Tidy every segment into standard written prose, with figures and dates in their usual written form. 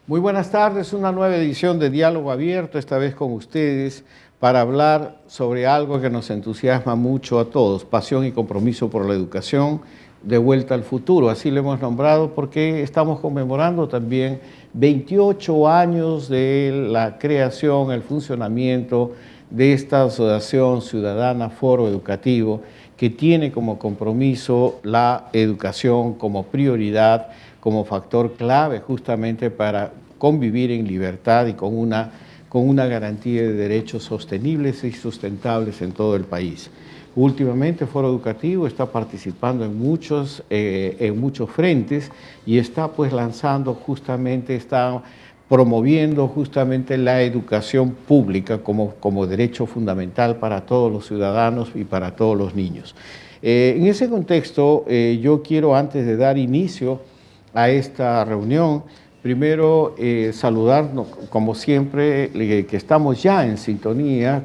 Muy buenas tardes, una nueva edición de Diálogo Abierto, esta vez con ustedes, para hablar sobre algo que nos entusiasma mucho a todos, pasión y compromiso por la educación, de vuelta al futuro. Así lo hemos nombrado porque estamos conmemorando también 28 años de la creación, el funcionamiento de esta Asociación Ciudadana Foro Educativo, que tiene como compromiso la educación como prioridad, como factor clave justamente para convivir en libertad y con una garantía de derechos sostenibles y sustentables en todo el país. Últimamente Foro Educativo está participando en muchos frentes y está pues lanzando justamente, está promoviendo justamente la educación pública como derecho fundamental para todos los ciudadanos y para todos los niños. En ese contexto, yo quiero, antes de dar inicio a esta reunión, primero saludarnos, como siempre, que estamos ya en sintonía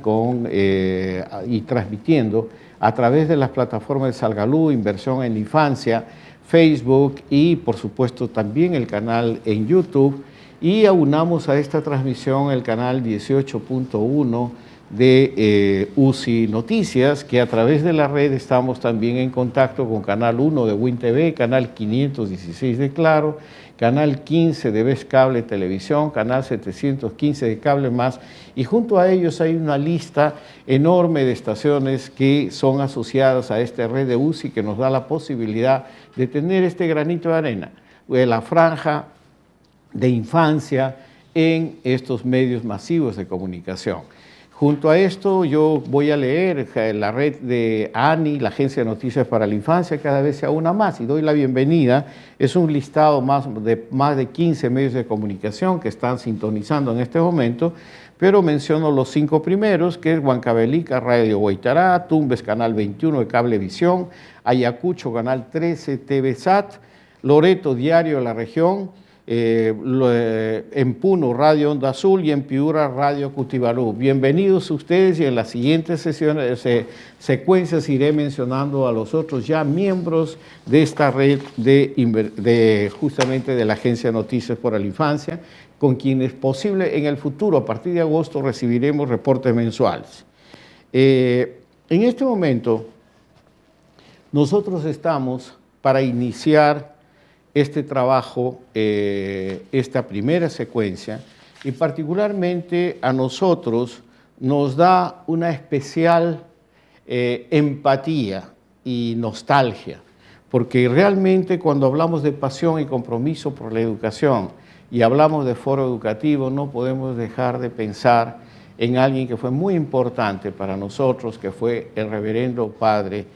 y transmitiendo a través de las plataformas de Salgalú, Inversión en la Infancia, Facebook y, por supuesto, también el canal en YouTube. Y aunamos a esta transmisión el canal 18.1 de UCI Noticias, que a través de la red estamos también en contacto con Canal 1 de WinTV, Canal 516 de Claro, Canal 15 de Vez Cable Televisión, Canal 715 de Cable Más, y junto a ellos hay una lista enorme de estaciones que son asociadas a esta red de UCI, que nos da la posibilidad de tener este granito de arena, la franja de infancia en estos medios masivos de comunicación. Junto a esto, yo voy a leer la red de ANI, la Agencia de Noticias para la Infancia, cada vez se aúna más, y doy la bienvenida. Es un listado más de 15 medios de comunicación que están sintonizando en este momento, pero menciono los 5 primeros, que es Huancavelica, Radio Guaitará, Tumbes, Canal 21 de Cablevisión, Ayacucho, Canal 13, TV SAT, Loreto, Diario de la Región, en Puno, Radio Onda Azul, y en Piura, Radio Cutibalú. Bienvenidos ustedes, y en las siguientes secuencias iré mencionando a los otros ya miembros de esta red justamente de la Agencia de Noticias para la Infancia, con quienes posible en el futuro, a partir de agosto, recibiremos reportes mensuales. En este momento, nosotros estamos para iniciar este trabajo, esta primera secuencia, y particularmente a nosotros nos da una especial empatía y nostalgia, porque realmente cuando hablamos de pasión y compromiso por la educación y hablamos de Foro Educativo, no podemos dejar de pensar en alguien que fue muy importante para nosotros, que fue el reverendo padre,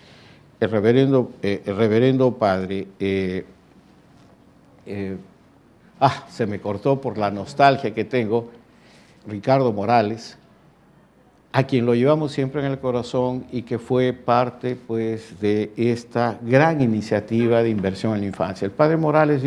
se me cortó por la nostalgia que tengo, Ricardo Morales, a quien lo llevamos siempre en el corazón y que fue parte pues, de esta gran iniciativa de inversión en la infancia. El padre Morales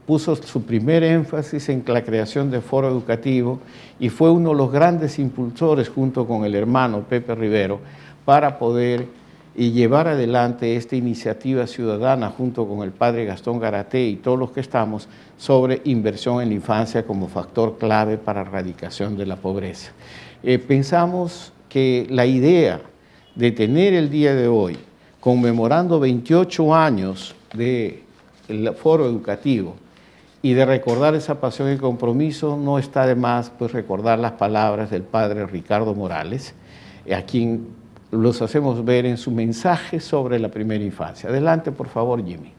puso su primer énfasis en la creación de Foro Educativo y fue uno de los grandes impulsores, junto con el hermano Pepe Rivero, para poder llevar adelante esta iniciativa ciudadana junto con el padre Gastón Garaté y todos los que estamos sobre inversión en la infancia como factor clave para la erradicación de la pobreza. Pensamos que la idea de tener el día de hoy, conmemorando 28 años del Foro Educativo, y de recordar esa pasión y compromiso, no está de más pues, recordar las palabras del padre Ricardo Morales, a quien los hacemos ver en su mensaje sobre la primera infancia. Adelante, por favor, Jimmy.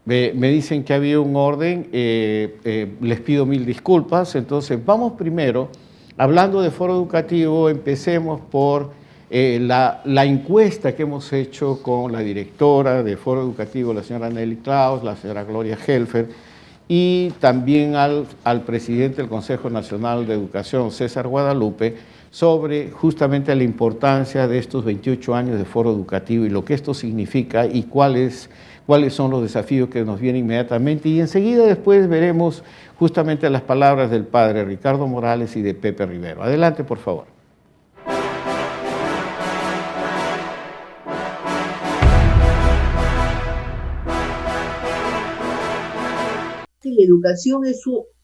Me dicen que había un orden, les pido mil disculpas. Entonces, vamos primero, hablando de Foro Educativo, empecemos por la encuesta que hemos hecho con la directora de Foro Educativo, la señora Nelly Klaus, la señora Gloria Helfer, y también al presidente del Consejo Nacional de Educación, César Guadalupe, sobre justamente la importancia de estos 28 años de Foro Educativo y lo que esto significa y cuáles son los desafíos que nos vienen inmediatamente. Y enseguida después veremos justamente las palabras del padre Ricardo Morales y de Pepe Rivero. Adelante, por favor. que la educación es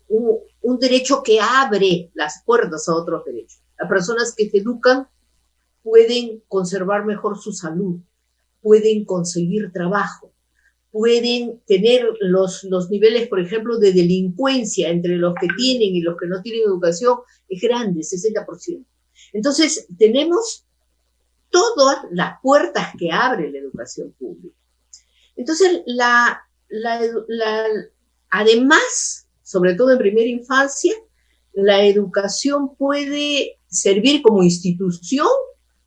un derecho que abre las puertas a otros derechos. Las personas que se educan pueden conservar mejor su salud, pueden conseguir trabajo, pueden tener los niveles, por ejemplo, de delincuencia entre los que tienen y los que no tienen educación es grande, 60%. Entonces, tenemos todas las puertas que abre la educación pública. Entonces, además, sobre todo en primera infancia, la educación puede servir como institución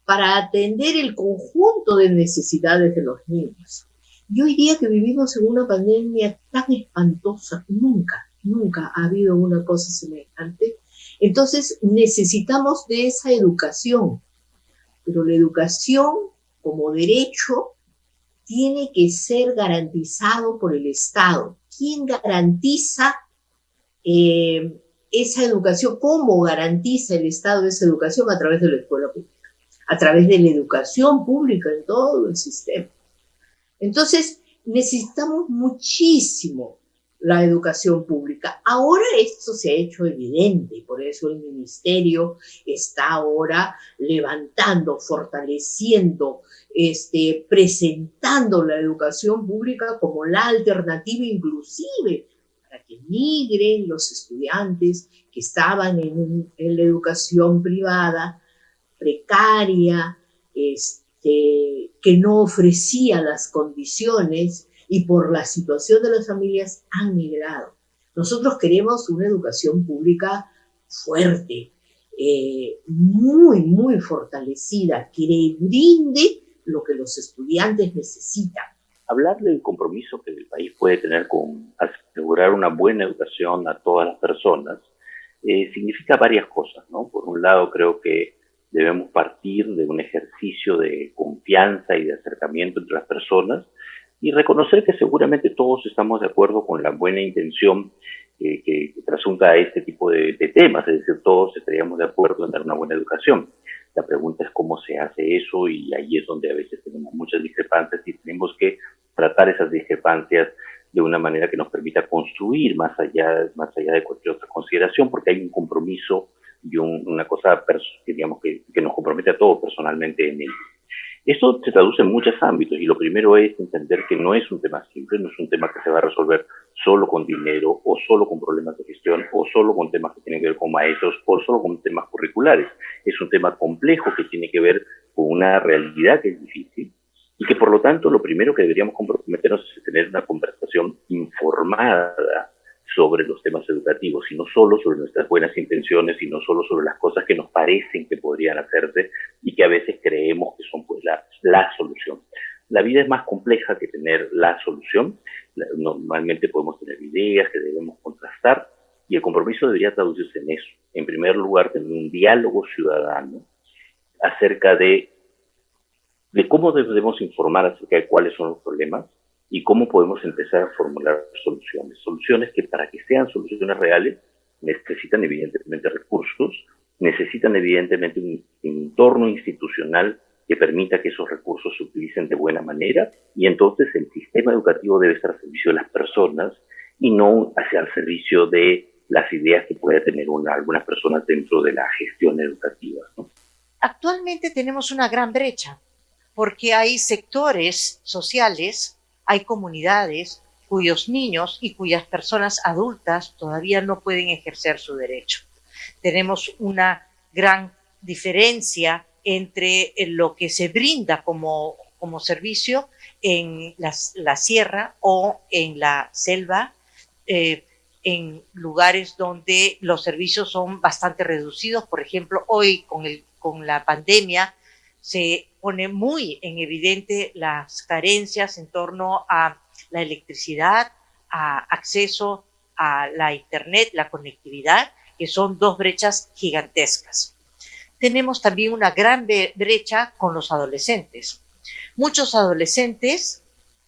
para atender el conjunto de necesidades de los niños. Y hoy día que vivimos en una pandemia tan espantosa, nunca ha habido una cosa semejante. Entonces necesitamos de esa educación, pero la educación como derecho tiene que ser garantizado por el Estado. ¿Quién garantiza esa educación? ¿Cómo garantiza el Estado esa educación? A través de la escuela pública, a través de la educación pública en todo el sistema. Entonces, necesitamos muchísimo la educación pública. Ahora esto se ha hecho evidente y por eso el ministerio está ahora levantando, fortaleciendo, presentando la educación pública como la alternativa inclusive para que migren los estudiantes que estaban en la educación privada, precaria, que no ofrecía las condiciones y por la situación de las familias han migrado. Nosotros queremos una educación pública fuerte, muy fortalecida, que le brinde lo que los estudiantes necesitan. Hablar del compromiso que el país puede tener con asegurar una buena educación a todas las personas significa varias cosas, ¿no? Por un lado, creo que debemos partir de un ejercicio de confianza y de acercamiento entre las personas y reconocer que seguramente todos estamos de acuerdo con la buena intención que trasunta a este tipo de temas, es decir, todos estaríamos de acuerdo en dar una buena educación. La pregunta es cómo se hace eso y ahí es donde a veces tenemos muchas discrepancias y tenemos que tratar esas discrepancias de una manera que nos permita construir más allá de cualquier otra consideración, porque hay un compromiso y una cosa digamos, que nos compromete a todos personalmente en ello. Esto se traduce en muchos ámbitos y lo primero es entender que no es un tema simple, no es un tema que se va a resolver solo con dinero o solo con problemas de gestión o solo con temas que tienen que ver con maestros o solo con temas curriculares. Es un tema complejo que tiene que ver con una realidad que es difícil y que por lo tanto lo primero que deberíamos comprometernos es tener una conversación informada sobre los temas educativos, y no solo sobre nuestras buenas intenciones, y no solo sobre las cosas que nos parecen que podrían hacerse y que a veces creemos que son pues la solución. La vida es más compleja que tener la solución. Normalmente podemos tener ideas que debemos contrastar y el compromiso debería traducirse en eso. En primer lugar, tener un diálogo ciudadano acerca de cómo debemos informar acerca de cuáles son los problemas y cómo podemos empezar a formular soluciones que para que sean soluciones reales necesitan evidentemente recursos, necesitan evidentemente un entorno institucional que permita que esos recursos se utilicen de buena manera y entonces el sistema educativo debe estar al servicio de las personas y no hacia el servicio de las ideas que puede tener algunas personas dentro de la gestión educativa, ¿no? Actualmente tenemos una gran brecha porque hay sectores sociales, hay comunidades cuyos niños y cuyas personas adultas todavía no pueden ejercer su derecho. Tenemos una gran diferencia entre lo que se brinda como servicio en la sierra o en la selva, en lugares donde los servicios son bastante reducidos. Por ejemplo, hoy con la pandemia se pone muy en evidente las carencias en torno a la electricidad, a acceso a la internet, la conectividad, que son dos brechas gigantescas. Tenemos también una gran brecha con los adolescentes. Muchos adolescentes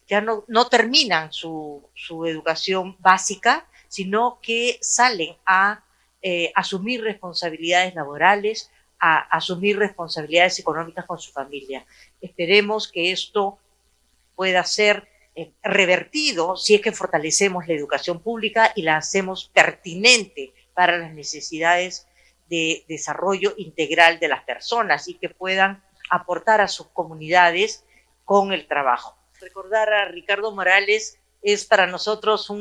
ya no terminan su educación básica, sino que salen a asumir responsabilidades laborales, a asumir responsabilidades económicas con su familia. Esperemos que esto pueda ser revertido si es que fortalecemos la educación pública y la hacemos pertinente para las necesidades de desarrollo integral de las personas y que puedan aportar a sus comunidades con el trabajo. Recordar a Ricardo Morales es para nosotros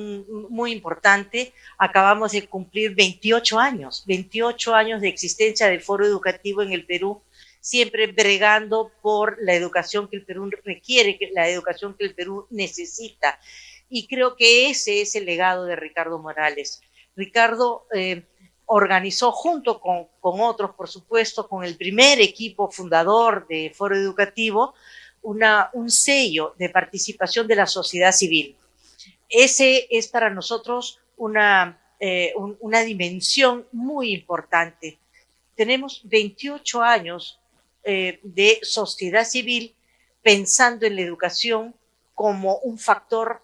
muy importante. Acabamos de cumplir 28 años de existencia del Foro Educativo en el Perú, siempre bregando por la educación que el Perú requiere, la educación que el Perú necesita. Y creo que ese es el legado de Ricardo Morales. Ricardo organizó junto con otros, por supuesto, con el primer equipo fundador de Foro Educativo, un sello de participación de la sociedad civil. Ese es para nosotros una dimensión muy importante. Tenemos 28 años de sociedad civil pensando en la educación como un factor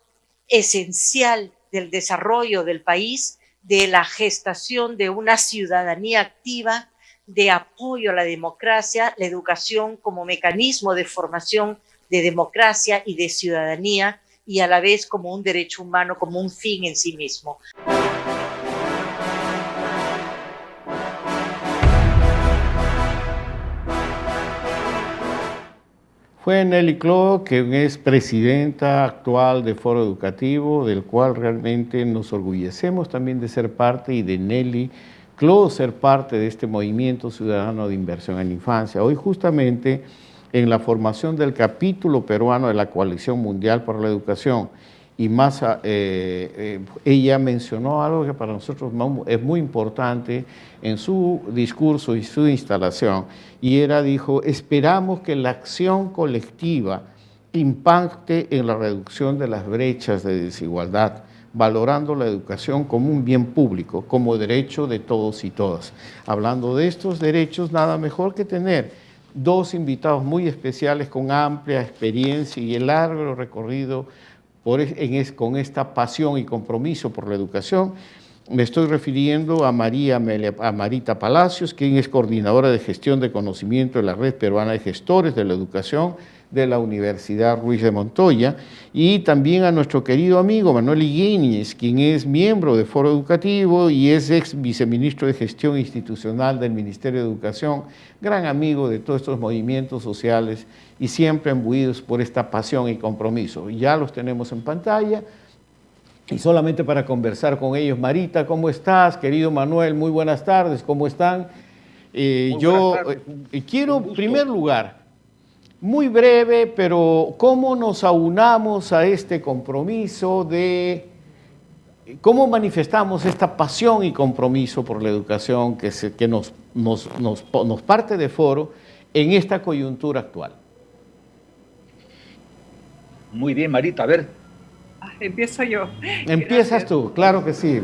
esencial del desarrollo del país, de la gestación de una ciudadanía activa, de apoyo a la democracia, la educación como mecanismo de formación de democracia y de ciudadanía, y a la vez como un derecho humano, como un fin en sí mismo. Fue Nelly Cló, que es presidenta actual de Foro Educativo, del cual realmente nos orgullecemos también de ser parte, y de Nelly Cló ser parte de este movimiento ciudadano de inversión en la infancia. Hoy justamente en la formación del capítulo peruano de la Coalición Mundial por la Educación, y más, ella mencionó algo que para nosotros es muy importante en su discurso y su instalación, y dijo, esperamos que la acción colectiva impacte en la reducción de las brechas de desigualdad, valorando la educación como un bien público, como derecho de todos y todas. Hablando de estos derechos, nada mejor que tener dos invitados muy especiales con amplia experiencia y el largo recorrido con esta pasión y compromiso por la educación. Me estoy refiriendo a Marita Palacios, quien es coordinadora de gestión de conocimiento de la Red Peruana de Gestores de la Educación de la Universidad Ruiz de Montoya, y también a nuestro querido amigo Manuel Higuíñez, quien es miembro de Foro Educativo y es ex viceministro de Gestión Institucional del Ministerio de Educación, gran amigo de todos estos movimientos sociales y siempre imbuidos por esta pasión y compromiso. Ya los tenemos en pantalla. Y solamente para conversar con ellos, Marita, ¿cómo estás? Querido Manuel, muy buenas tardes, ¿cómo están? Yo quiero, en primer lugar, muy breve, pero ¿cómo nos aunamos a este compromiso cómo manifestamos esta pasión y compromiso por la educación que nos parte de Foro en esta coyuntura actual? Muy bien, Marita, a ver. Empiezo yo. Empiezas Gracias. tú, claro que sí.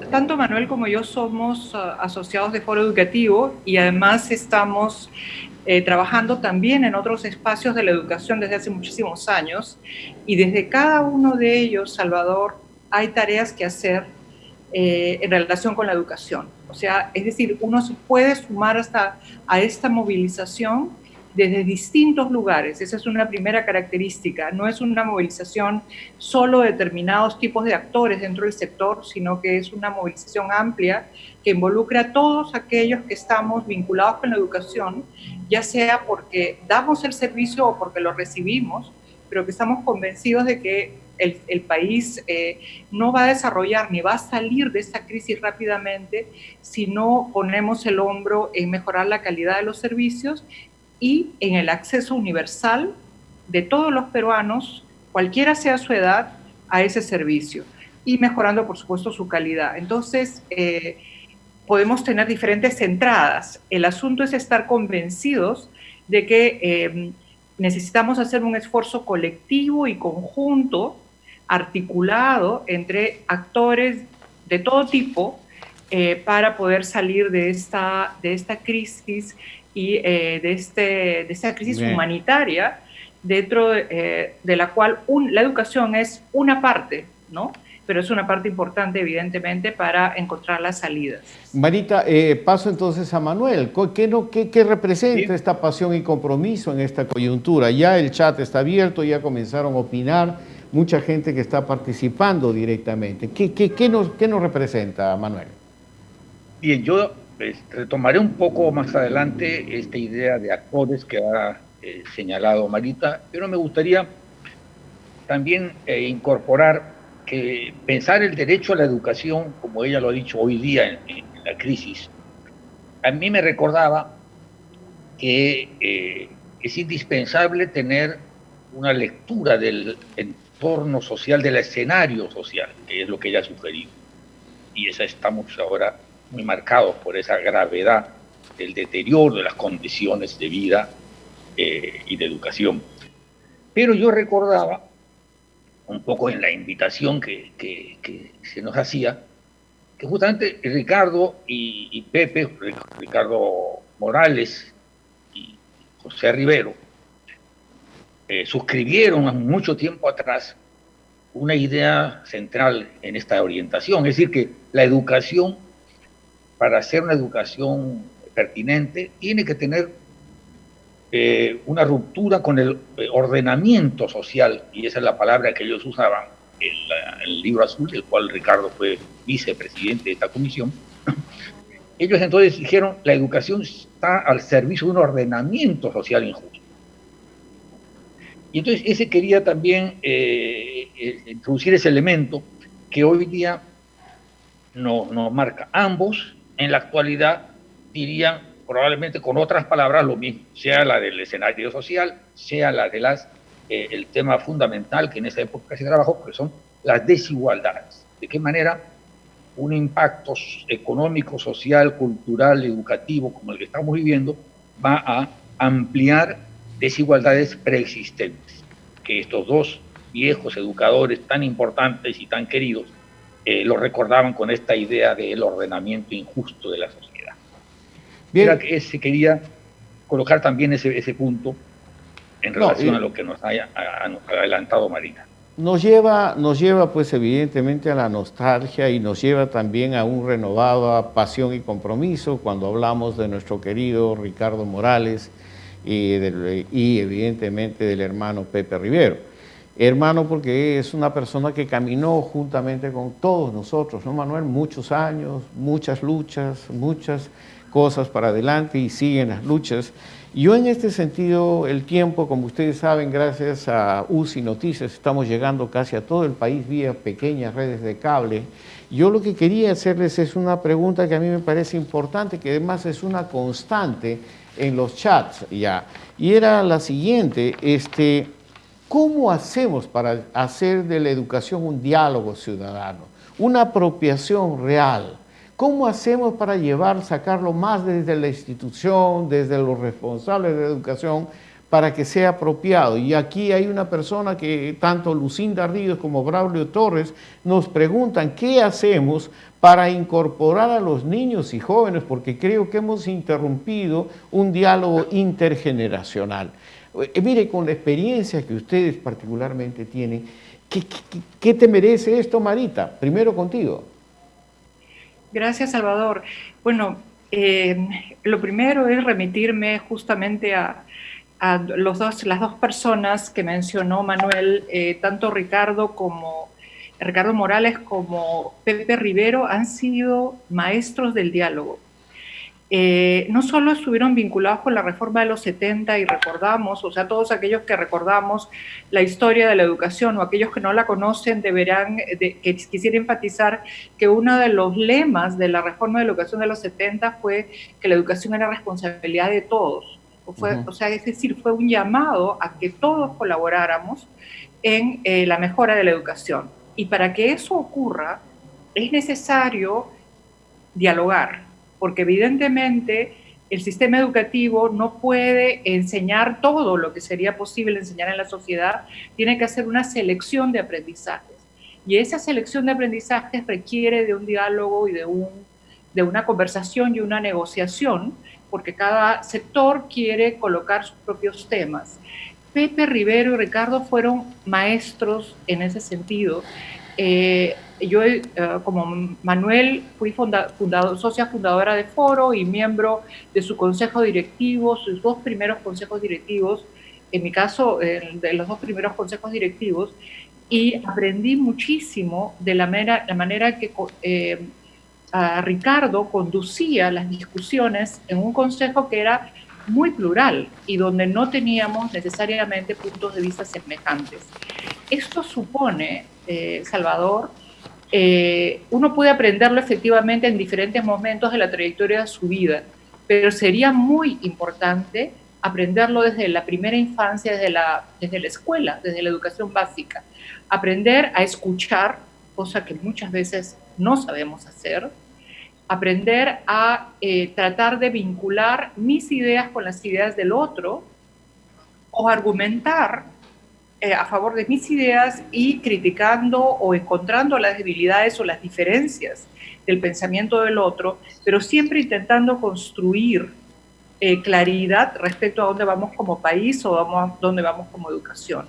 Tanto Manuel como yo somos asociados de Foro Educativo y además estamos trabajando también en otros espacios de la educación desde hace muchísimos años, y desde cada uno de ellos, Salvador, hay tareas que hacer en relación con la educación. O sea, es decir, uno se puede sumar a esta movilización desde distintos lugares. Esa es una primera característica. No es una movilización solo de determinados tipos de actores dentro del sector, sino que es una movilización amplia que involucra a todos aquellos que estamos vinculados con la educación, ya sea porque damos el servicio o porque lo recibimos, pero que estamos convencidos de que el país no va a desarrollar ni va a salir de esta crisis rápidamente si no ponemos el hombro en mejorar la calidad de los servicios y en el acceso universal de todos los peruanos, cualquiera sea su edad, a ese servicio, y mejorando, por supuesto, su calidad. Entonces, podemos tener diferentes entradas. El asunto es estar convencidos de que necesitamos hacer un esfuerzo colectivo y conjunto, articulado entre actores de todo tipo, para poder salir de esta crisis y de esta crisis humanitaria, dentro de la cual la educación es una parte, ¿no? pero es una parte importante, evidentemente, para encontrar las salidas. Marita, paso entonces a Manuel. ¿Qué representa Sí. esta pasión y compromiso en esta coyuntura? Ya el chat está abierto, ya comenzaron a opinar, mucha gente que está participando directamente. ¿Qué nos representa, Manuel? Bien, yo retomaré un poco más adelante esta idea de actores que ha señalado Marita, pero me gustaría también incorporar que pensar el derecho a la educación, como ella lo ha dicho hoy día en la crisis, a mí me recordaba que es indispensable tener una lectura del entorno social, del escenario social, que es lo que ella ha sugerido. Y estamos ahora muy marcados por esa gravedad del deterioro de las condiciones de vida y de educación. Pero yo recordaba, un poco en la invitación que se nos hacía, que justamente Ricardo y Pepe, Ricardo Morales y José Rivero, suscribieron mucho tiempo atrás una idea central en esta orientación, es decir, que la educación, para ser una educación pertinente, tiene que tener una ruptura con el ordenamiento social, y esa es la palabra que ellos usaban en el libro azul, del cual Ricardo fue vicepresidente de esta comisión. Ellos entonces dijeron, la educación está al servicio de un ordenamiento social injusto. Y entonces ese quería también introducir ese elemento que hoy día nos marca. Ambos, en la actualidad, dirían probablemente con otras palabras lo mismo, sea la del escenario social, sea la de el tema fundamental que en esa época se trabajó, que son las desigualdades. De qué manera un impacto económico, social, cultural, educativo, como el que estamos viviendo, va a ampliar desigualdades preexistentes. Que estos dos viejos educadores tan importantes y tan queridos lo recordaban con esta idea del ordenamiento injusto de la sociedad. Bien. Era que se quería colocar también ese punto en relación a lo que nos haya adelantado Marina. Nos lleva pues evidentemente a la nostalgia y nos lleva también a un renovado pasión y compromiso cuando hablamos de nuestro querido Ricardo Morales y evidentemente del hermano Pepe Rivero. Hermano porque es una persona que caminó juntamente con todos nosotros, ¿no, Manuel? Muchos años, muchas luchas, muchas cosas para adelante y siguen las luchas. Yo en este sentido, el tiempo, como ustedes saben, gracias a UCI Noticias, estamos llegando casi a todo el país vía pequeñas redes de cable. Yo lo que quería hacerles es una pregunta que a mí me parece importante, que además es una constante en los chats ya, y era la siguiente, ¿cómo hacemos para hacer de la educación un diálogo ciudadano, una apropiación real? ¿Cómo hacemos para sacarlo más desde la institución, desde los responsables de educación, para que sea apropiado? Y aquí hay una persona que tanto Lucinda Ríos como Braulio Torres nos preguntan qué hacemos para incorporar a los niños y jóvenes, porque creo que hemos interrumpido un diálogo intergeneracional. Mire, con la experiencia que ustedes particularmente tienen, ¿qué te merece esto, Marita? Primero contigo. Gracias, Salvador. Bueno, lo primero es remitirme justamente a las dos personas que mencionó Manuel, tanto Ricardo Morales como Pepe Rivero han sido maestros del diálogo. No solo estuvieron vinculados con la reforma de los 70 y recordamos, o sea, todos aquellos que recordamos la historia de la educación o aquellos que no la conocen que quisiera enfatizar que uno de los lemas de la reforma de la educación de los 70 fue que la educación era responsabilidad de todos. O sea, es decir, fue un llamado a que todos colaboráramos en la mejora de la educación. Y para que eso ocurra, es necesario dialogar, porque evidentemente el sistema educativo no puede enseñar todo lo que sería posible enseñar en la sociedad, tiene que hacer una selección de aprendizajes. Y esa selección de aprendizajes requiere de un diálogo y de una conversación y una negociación, porque cada sector quiere colocar sus propios temas. Pepe Rivero y Ricardo fueron maestros en ese sentido. yo, como Manuel, fui socia fundadora de Foro y miembro de su consejo directivo, sus 2 primeros consejos directivos, en mi caso, de los 2 primeros consejos directivos, y aprendí muchísimo de la manera que Ricardo conducía las discusiones en un consejo que era muy plural y donde no teníamos necesariamente puntos de vista semejantes. Esto supone, Salvador, uno puede aprenderlo efectivamente en diferentes momentos de la trayectoria de su vida, pero sería muy importante aprenderlo desde la primera infancia, desde la escuela, desde la educación básica. Aprender a escuchar, cosa que muchas veces no sabemos hacer. Aprender a tratar de vincular mis ideas con las ideas del otro, o argumentar a favor de mis ideas y criticando o encontrando las debilidades o las diferencias del pensamiento del otro, pero siempre intentando construir claridad respecto a dónde vamos como país o dónde vamos como educación.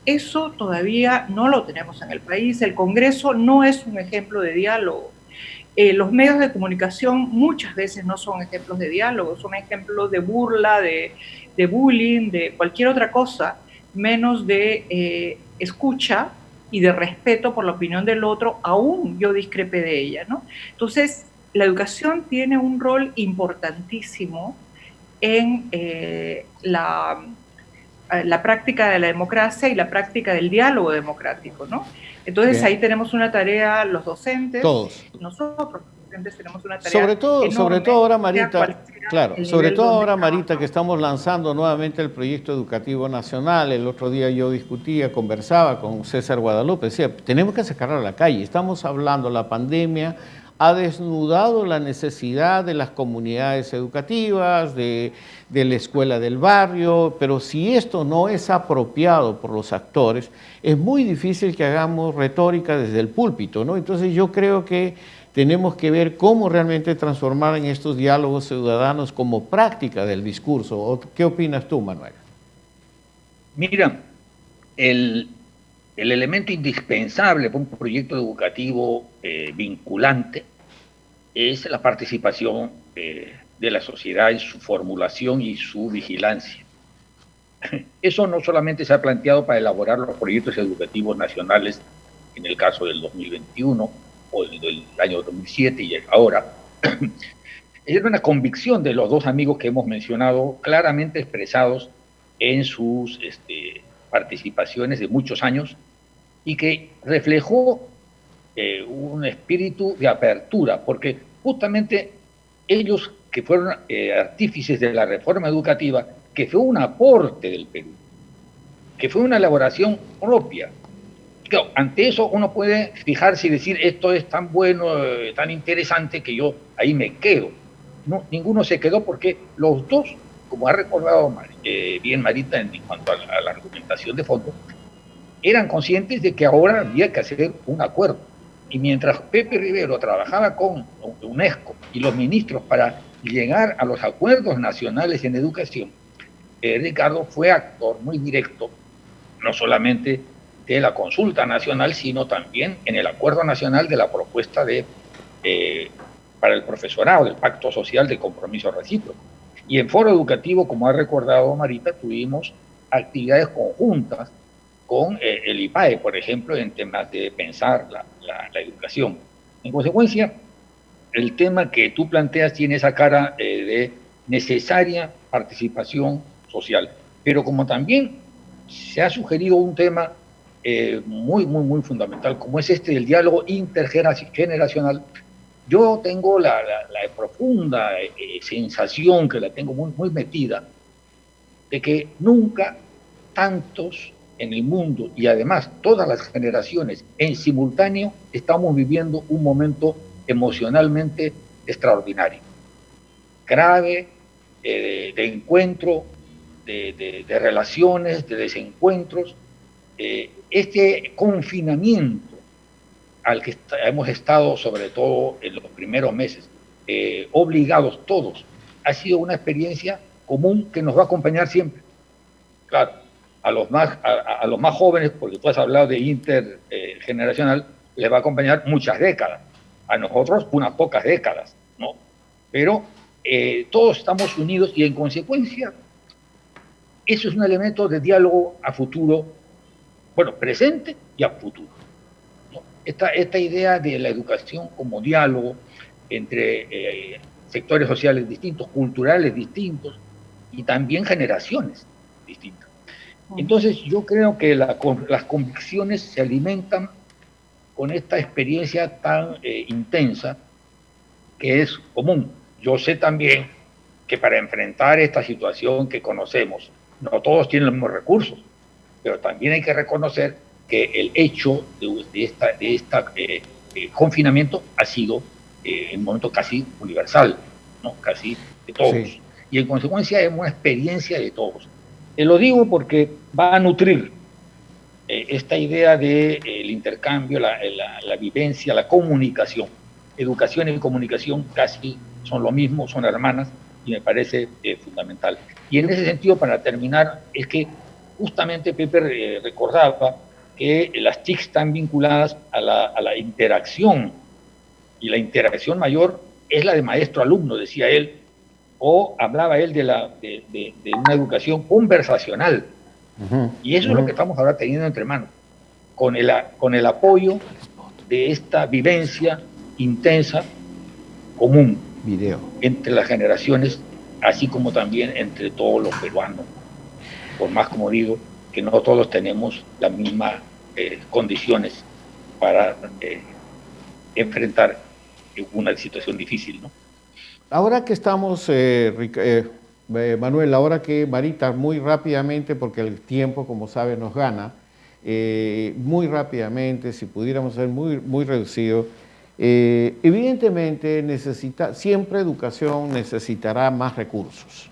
Eso todavía no lo tenemos en el país. El Congreso no es un ejemplo de diálogo. Los medios de comunicación muchas veces no son ejemplos de diálogo, son ejemplos de burla, de bullying, de cualquier otra cosa, menos de escucha y de respeto por la opinión del otro, aún yo discrepe de ella, ¿no? Entonces, la educación tiene un rol importantísimo en la práctica de la democracia y la práctica del diálogo democrático, ¿no? Entonces, bien, ahí tenemos una tarea, los docentes, todos, nosotros los docentes tenemos una tarea sobre todo ahora, Marita, claro, sobre todo ahora, Marita, que estamos lanzando nuevamente el proyecto educativo nacional. El otro día yo conversaba con César Guadalupe, decía, tenemos que sacarlo a la calle, estamos hablando, la pandemia ha desnudado la necesidad de las comunidades educativas, de la escuela del barrio, pero si esto no es apropiado por los actores, es muy difícil que hagamos retórica desde el púlpito, ¿no? Entonces yo creo que tenemos que ver cómo realmente transformar en estos diálogos ciudadanos como práctica del discurso. ¿Qué opinas tú, Manuel? Mira, el elemento indispensable para un proyecto educativo vinculante es la participación de la sociedad en su formulación y su vigilancia. Eso no solamente se ha planteado para elaborar los proyectos educativos nacionales en el caso del 2021 o del año 2007 y ahora. Es una convicción de los 2 amigos que hemos mencionado, claramente expresados en sus participaciones de muchos años, y que reflejó un espíritu de apertura, porque justamente ellos que fueron artífices de la reforma educativa, que fue un aporte del Perú, que fue una elaboración propia. Claro, ante eso uno puede fijarse y decir, esto es tan bueno, tan interesante, que yo ahí me quedo. No, ninguno se quedó, porque los 2, como ha recordado bien Marita en cuanto a la argumentación de fondo, eran conscientes de que ahora había que hacer un acuerdo. Y mientras Pepe Rivero trabajaba con UNESCO y los ministros para llegar a los acuerdos nacionales en educación, Ricardo fue actor muy directo, no solamente de la consulta nacional, sino también en el acuerdo nacional de la propuesta para el profesorado, del Pacto Social de Compromiso Recíproco. Y en Foro Educativo, como ha recordado Marita, tuvimos actividades conjuntas con el IPAE, por ejemplo, en temas de pensar la educación. En consecuencia, el tema que tú planteas tiene esa cara de necesaria participación social, pero como también se ha sugerido un tema muy fundamental, como es del diálogo intergeneracional, yo tengo la profunda sensación, que la tengo muy metida, de que nunca tantos en el mundo, y además todas las generaciones en simultáneo, estamos viviendo un momento emocionalmente extraordinario, grave, de encuentro, de relaciones, de desencuentros. Este confinamiento al que hemos estado, sobre todo en los primeros meses, obligados todos, ha sido una experiencia común que nos va a acompañar siempre. Claro, a los más jóvenes, porque tú has hablado de intergeneracional, le va a acompañar muchas décadas, a nosotros unas pocas décadas, ¿no? Pero todos estamos unidos y en consecuencia eso es un elemento de diálogo a futuro, bueno, presente y a futuro, ¿no? Esta idea de la educación como diálogo entre sectores sociales distintos, culturales distintos y también generaciones distintas. Entonces yo creo que las convicciones se alimentan con esta experiencia tan intensa que es común. Yo sé también que para enfrentar esta situación que conocemos, no todos tienen los mismos recursos, pero también hay que reconocer que el hecho de este confinamiento ha sido en un momento casi universal, ¿no? Casi de todos. Sí. Y en consecuencia es una experiencia de todos. Lo digo porque va a nutrir esta idea del intercambio, la vivencia, la comunicación. Educación y comunicación casi son lo mismo, son hermanas, y me parece fundamental. Y en ese sentido, para terminar, es que justamente Pepe recordaba que las TIC están vinculadas a la interacción, y la interacción mayor es la de maestro-alumno, decía él, o hablaba él de una educación conversacional. Y eso es lo que estamos ahora teniendo entre manos, con el apoyo de esta vivencia intensa, común, entre las generaciones, así como también entre todos los peruanos. Por más, como digo, que no todos tenemos las mismas condiciones para enfrentar una situación difícil, ¿no? Ahora que estamos, Manuel, ahora que Marita, muy rápidamente, porque el tiempo, como sabe, nos gana, muy rápidamente, si pudiéramos ser muy reducido, evidentemente siempre educación necesitará más recursos,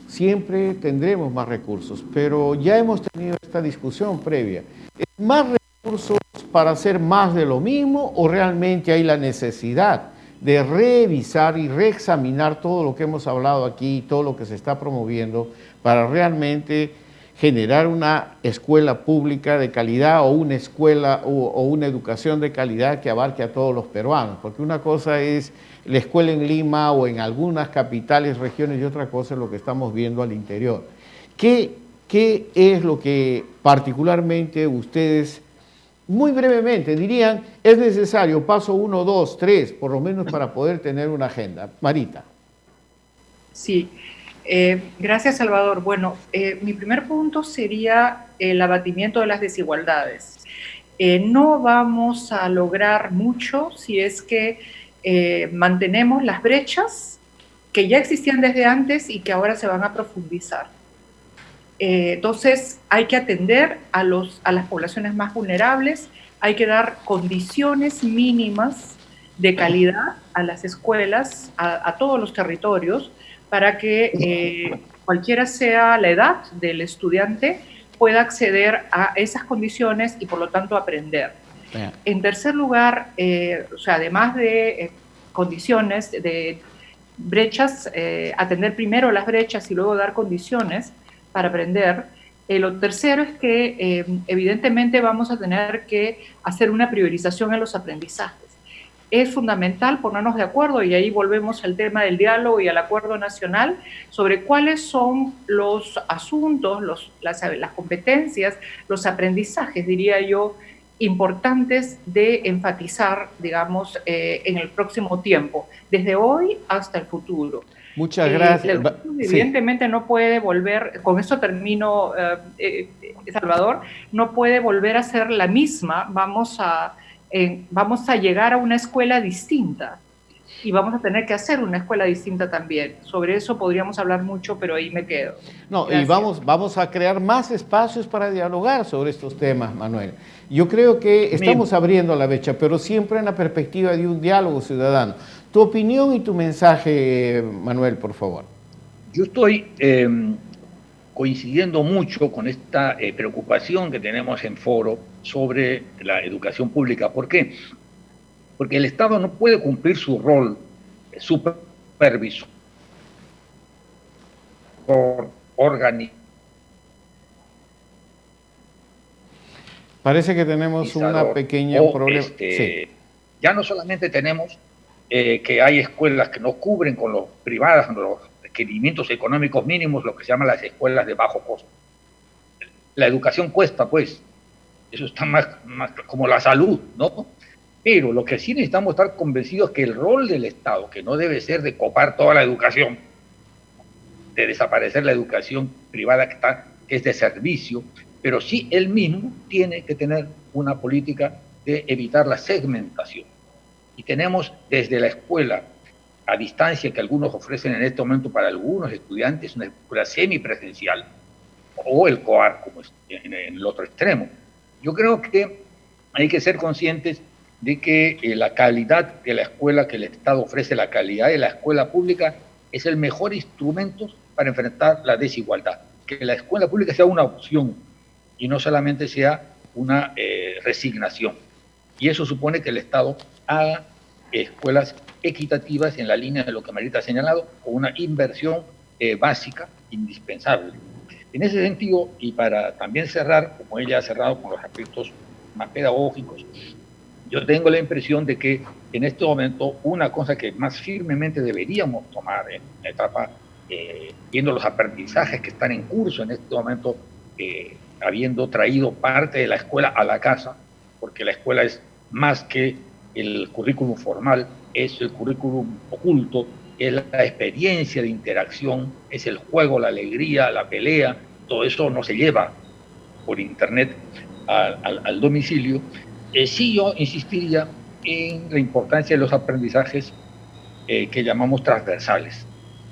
siempre tendremos más recursos, pero ya hemos tenido esta discusión previa. ¿Es más recursos para hacer más de lo mismo o realmente hay la necesidad de revisar y reexaminar todo lo que hemos hablado aquí, todo lo que se está promoviendo para realmente generar una escuela pública de calidad o una escuela o una educación de calidad que abarque a todos los peruanos? Porque una cosa es la escuela en Lima o en algunas capitales, regiones, y otra cosa es lo que estamos viendo al interior. ¿Qué es lo que particularmente ustedes, muy brevemente, dirían, es necesario, paso 1, 2, 3, por lo menos para poder tener una agenda? Marita. Sí, gracias, Salvador. Bueno, mi primer punto sería el abatimiento de las desigualdades. No vamos a lograr mucho si es que mantenemos las brechas que ya existían desde antes y que ahora se van a profundizar. Entonces hay que atender a las poblaciones más vulnerables, hay que dar condiciones mínimas de calidad a las escuelas, a todos los territorios, para que cualquiera sea la edad del estudiante pueda acceder a esas condiciones y por lo tanto aprender. En tercer lugar, o sea, además de condiciones, de brechas, atender primero las brechas y luego dar condiciones para aprender. Lo tercero es que evidentemente vamos a tener que hacer una priorización en los aprendizajes. Es fundamental ponernos de acuerdo, y ahí volvemos al tema del diálogo y al acuerdo nacional, sobre cuáles son los asuntos, las competencias, los aprendizajes, diría yo, importantes de enfatizar, digamos, en el próximo tiempo, desde hoy hasta el futuro. Muchas gracias. Evidentemente no puede volver, con esto termino, Salvador, no puede volver a ser la misma. Vamos a llegar a una escuela distinta y vamos a tener que hacer una escuela distinta también. Sobre eso podríamos hablar mucho, pero ahí me quedo. No, gracias. Y vamos a crear más espacios para dialogar sobre estos temas, Manuel. Yo creo que estamos abriendo la brecha, pero siempre en la perspectiva de un diálogo ciudadano. Tu opinión y tu mensaje, Manuel, por favor. Yo estoy coincidiendo mucho con esta preocupación que tenemos en Foro sobre la educación pública. ¿Por qué? Porque el Estado no puede cumplir su rol supervisor, organizador. Parece que tenemos una pequeña problema. Sí. Ya no solamente tenemos que hay escuelas que no cubren con los privadas, con los requerimientos económicos mínimos, lo que se llaman las escuelas de bajo costo. La educación cuesta, pues, eso está más como la salud, ¿no? Pero lo que sí necesitamos estar convencidos es que el rol del Estado, que no debe ser de copar toda la educación, de desaparecer la educación privada que es de servicio, pero sí él mismo tiene que tener una política de evitar la segmentación. Y tenemos desde la escuela a distancia que algunos ofrecen en este momento para algunos estudiantes, una escuela semipresencial, o el COAR, como es en el otro extremo. Yo creo que hay que ser conscientes de que la calidad de la escuela que el Estado ofrece, la calidad de la escuela pública, es el mejor instrumento para enfrentar la desigualdad. Que la escuela pública sea una opción y no solamente sea una resignación. Y eso supone que el Estado haga escuelas equitativas en la línea de lo que Marita ha señalado, con una inversión básica indispensable. En ese sentido, y para también cerrar, como ella ha cerrado con los aspectos más pedagógicos, yo tengo la impresión de que en este momento una cosa que más firmemente deberíamos tomar en la etapa, viendo los aprendizajes que están en curso en este momento, habiendo traído parte de la escuela a la casa, porque la escuela es más que el currículum formal, es el currículum oculto, es la experiencia de interacción, es el juego, la alegría, la pelea, todo eso no se lleva por internet al domicilio. Sí, yo insistiría en la importancia de los aprendizajes que llamamos transversales,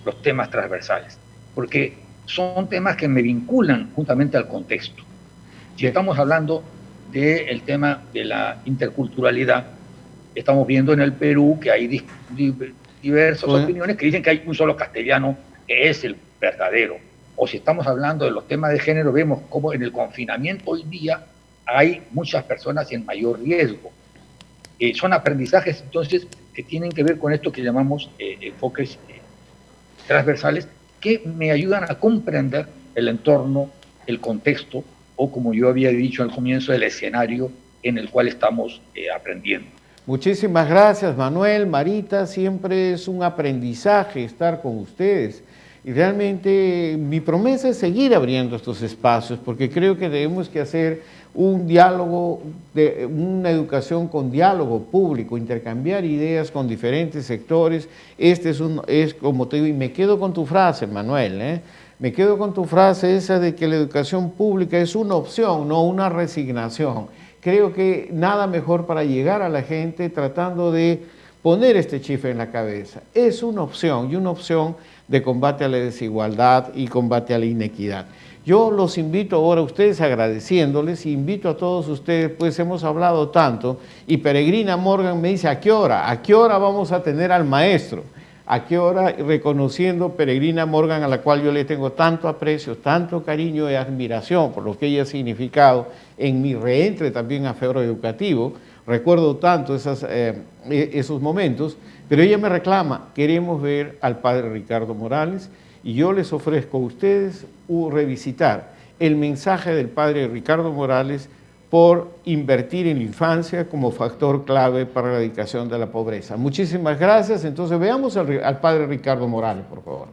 los temas transversales, porque son temas que me vinculan juntamente al contexto. Si estamos hablando del tema de la interculturalidad, estamos viendo en el Perú que hay diversas opiniones que dicen que hay un solo castellano que es el verdadero. O si estamos hablando de los temas de género, vemos cómo en el confinamiento hoy día hay muchas personas en mayor riesgo. Son aprendizajes, entonces, que tienen que ver con esto que llamamos enfoques transversales, que me ayudan a comprender el entorno, el contexto, o como yo había dicho al comienzo, el escenario en el cual estamos aprendiendo. Muchísimas gracias, Manuel, Marita, siempre es un aprendizaje estar con ustedes. Y realmente mi promesa es seguir abriendo estos espacios, porque creo que debemos que hacer un diálogo, una educación con diálogo público, intercambiar ideas con diferentes sectores. Este es como te digo, y me quedo con tu frase, Manuel, me quedo con tu frase esa de que la educación pública es una opción, no una resignación. Creo que nada mejor para llegar a la gente tratando de poner este chip en la cabeza. Es una opción, y una opción de combate a la desigualdad y combate a la inequidad. Yo los invito ahora a ustedes agradeciéndoles, invito a todos ustedes, pues hemos hablado tanto, y Peregrina Morgan me dice, ¿a qué hora? ¿A qué hora vamos a tener al maestro? ¿A qué hora? Reconociendo Peregrina Morgan, a la cual yo le tengo tanto aprecio, tanto cariño y admiración por lo que ella ha significado en mi reentre también a Foro Educativo. Recuerdo tanto esos momentos, pero ella me reclama, queremos ver al padre Ricardo Morales, y yo les ofrezco a ustedes revisitar el mensaje del padre Ricardo Morales por invertir en la infancia como factor clave para la erradicación de la pobreza. Muchísimas gracias. Entonces veamos al padre Ricardo Morales, por favor.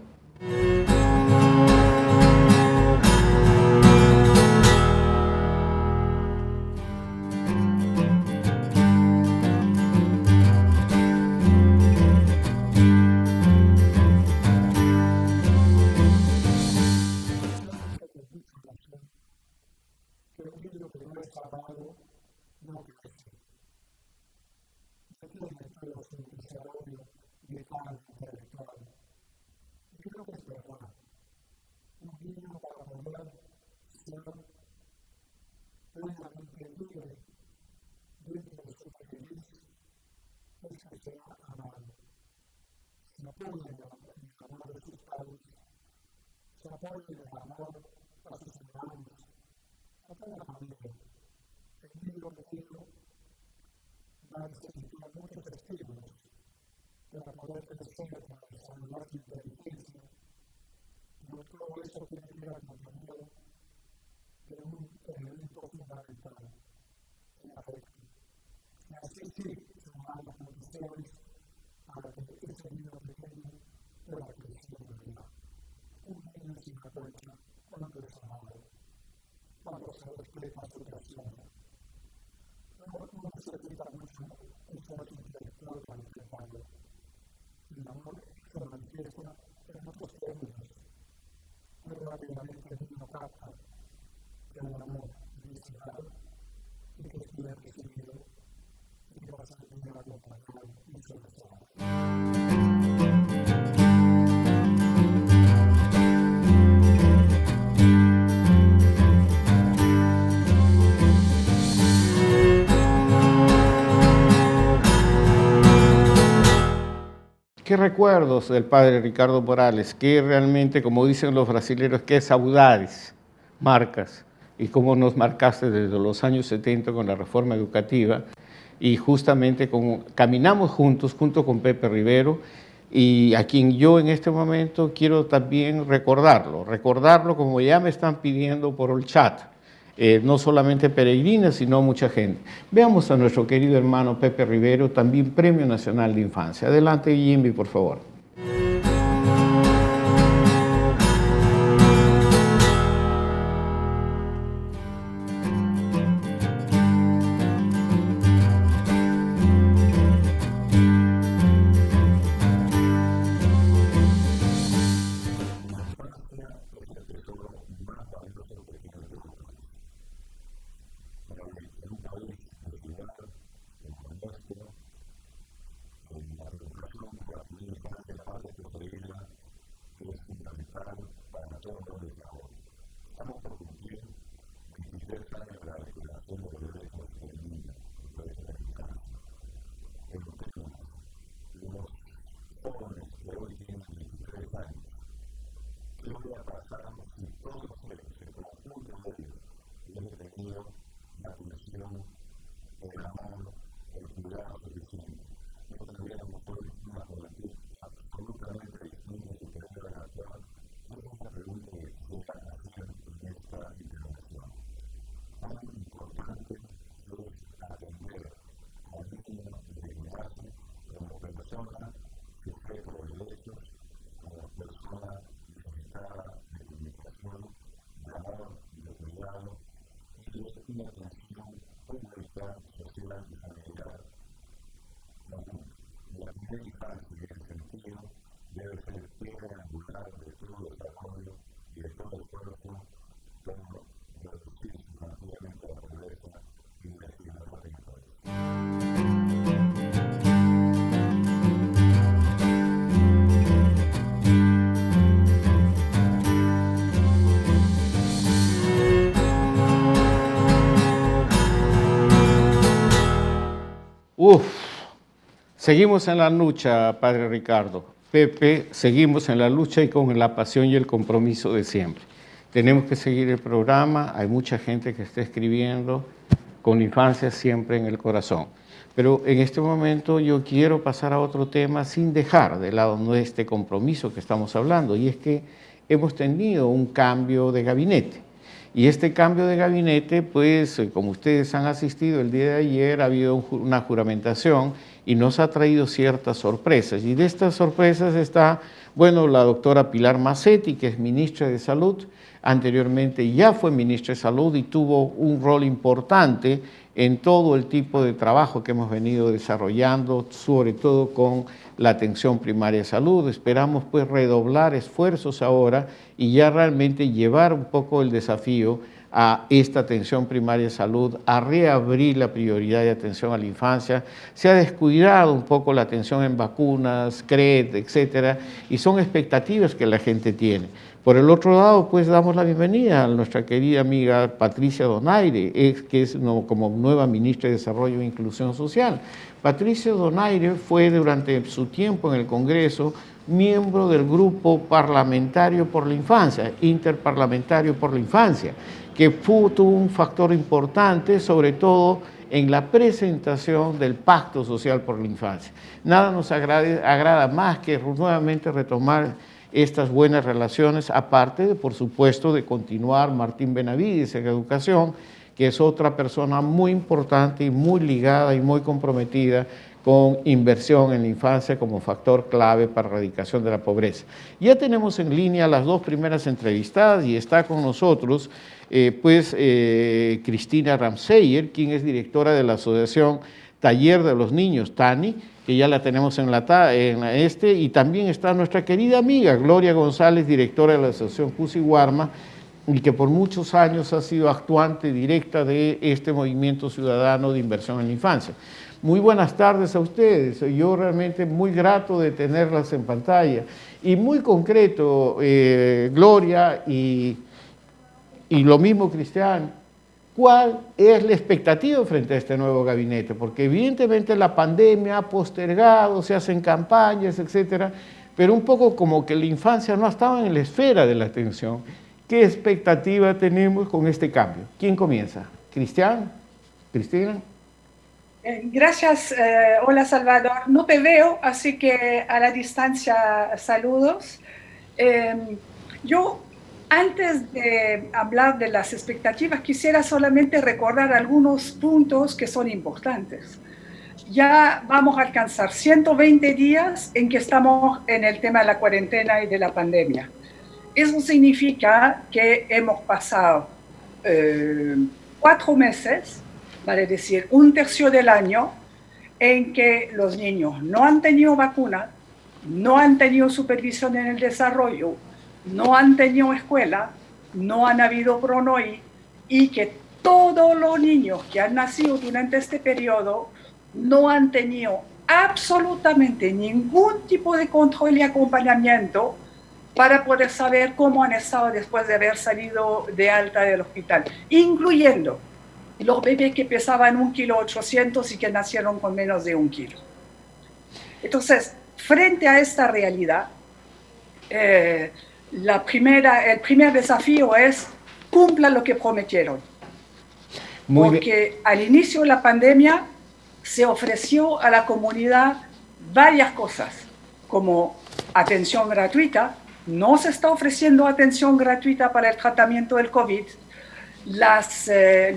facilita mucho el esfuerzo intelectual para enfrentarlo. El amor se manifiesta en otros términos. Muy rápidamente el niño capta que un amor visceral y que es bien recibido y que va a ser muy acompañado y solucionado. ¿Qué recuerdos del padre Ricardo Morales? Que realmente, como dicen los brasileños, qué saudades marcas y cómo nos marcaste desde los años 70 con la reforma educativa y justamente caminamos juntos, junto con Pepe Rivero, y a quien yo en este momento quiero también recordarlo como ya me están pidiendo por el chat. No solamente peregrinas, sino mucha gente. Veamos a nuestro querido hermano Pepe Rivero, también Premio Nacional de Infancia. Adelante, Jimmy, por favor. Seguimos en la lucha, Padre Ricardo. Pepe, seguimos en la lucha y con la pasión y el compromiso de siempre. Tenemos que seguir el programa, hay mucha gente que está escribiendo con la infancia siempre en el corazón. Pero en este momento yo quiero pasar a otro tema sin dejar de lado este compromiso que estamos hablando, y es que hemos tenido un cambio de gabinete. Y este cambio de gabinete, pues, como ustedes han asistido el día de ayer, ha habido una juramentación y nos ha traído ciertas sorpresas. Y de estas sorpresas está, bueno, la doctora Pilar Mazzetti, que es ministra de Salud. Anteriormente ya fue ministra de Salud y tuvo un rol importante en todo el tipo de trabajo que hemos venido desarrollando, sobre todo con la atención primaria de salud. Esperamos pues redoblar esfuerzos ahora y ya realmente llevar un poco el desafío a esta atención primaria de salud, a reabrir la prioridad de atención a la infancia. Se ha descuidado un poco la atención en vacunas, CRED, etcétera, y son expectativas que la gente tiene. Por el otro lado, pues damos la bienvenida a nuestra querida amiga Patricia Donaire, que es como nueva ministra de Desarrollo e Inclusión Social. Patricia Donaire fue durante su tiempo en el Congreso miembro del Grupo Parlamentario por la Infancia, Interparlamentario por la Infancia, que tuvo un factor importante, sobre todo en la presentación del Pacto Social por la Infancia. Nada nos agrada más que nuevamente retomar estas buenas relaciones, aparte de, por supuesto, de continuar Martín Benavides en educación, que es otra persona muy importante y muy ligada y muy comprometida con inversión en la infancia como factor clave para la erradicación de la pobreza. Ya tenemos en línea las dos primeras entrevistadas y está con nosotros Cristina Ramseyer, quien es directora de la Asociación taller de los niños, Tani, que ya la tenemos y también está nuestra querida amiga Gloria González, directora de la Asociación Cusi-Guarma, y que por muchos años ha sido actuante directa de este movimiento ciudadano de inversión en la infancia. Muy buenas tardes a ustedes, yo realmente muy grato de tenerlas en pantalla, y muy concreto, Gloria y lo mismo Cristian, ¿cuál es la expectativa frente a este nuevo gabinete? Porque evidentemente la pandemia ha postergado, se hacen campañas, etcétera, pero un poco como que la infancia no ha estado en la esfera de la atención. ¿Qué expectativa tenemos con este cambio? ¿Quién comienza? ¿Cristian? ¿Cristina? Gracias. Hola, Salvador. No te veo, así que a la distancia saludos. Yo, antes de hablar de las expectativas, quisiera solamente recordar algunos puntos que son importantes. Ya vamos a alcanzar 120 días en que estamos en el tema de la cuarentena y de la pandemia. Eso significa que hemos pasado 4 meses, vale decir, 1/3 del año, en que los niños no han tenido vacuna, no han tenido supervisión en el desarrollo, no han tenido escuela, no han habido PRONOI, y que todos los niños que han nacido durante este periodo no han tenido absolutamente ningún tipo de control y acompañamiento para poder saber cómo han estado después de haber salido de alta del hospital, incluyendo los bebés que pesaban 1,8 kg y que nacieron con menos de 1 kilo. Entonces, frente a esta realidad, el primer desafío es cumplan lo que prometieron. Porque al inicio de la pandemia se ofreció a la comunidad varias cosas, como atención gratuita. No se está ofreciendo atención gratuita para el tratamiento del COVID.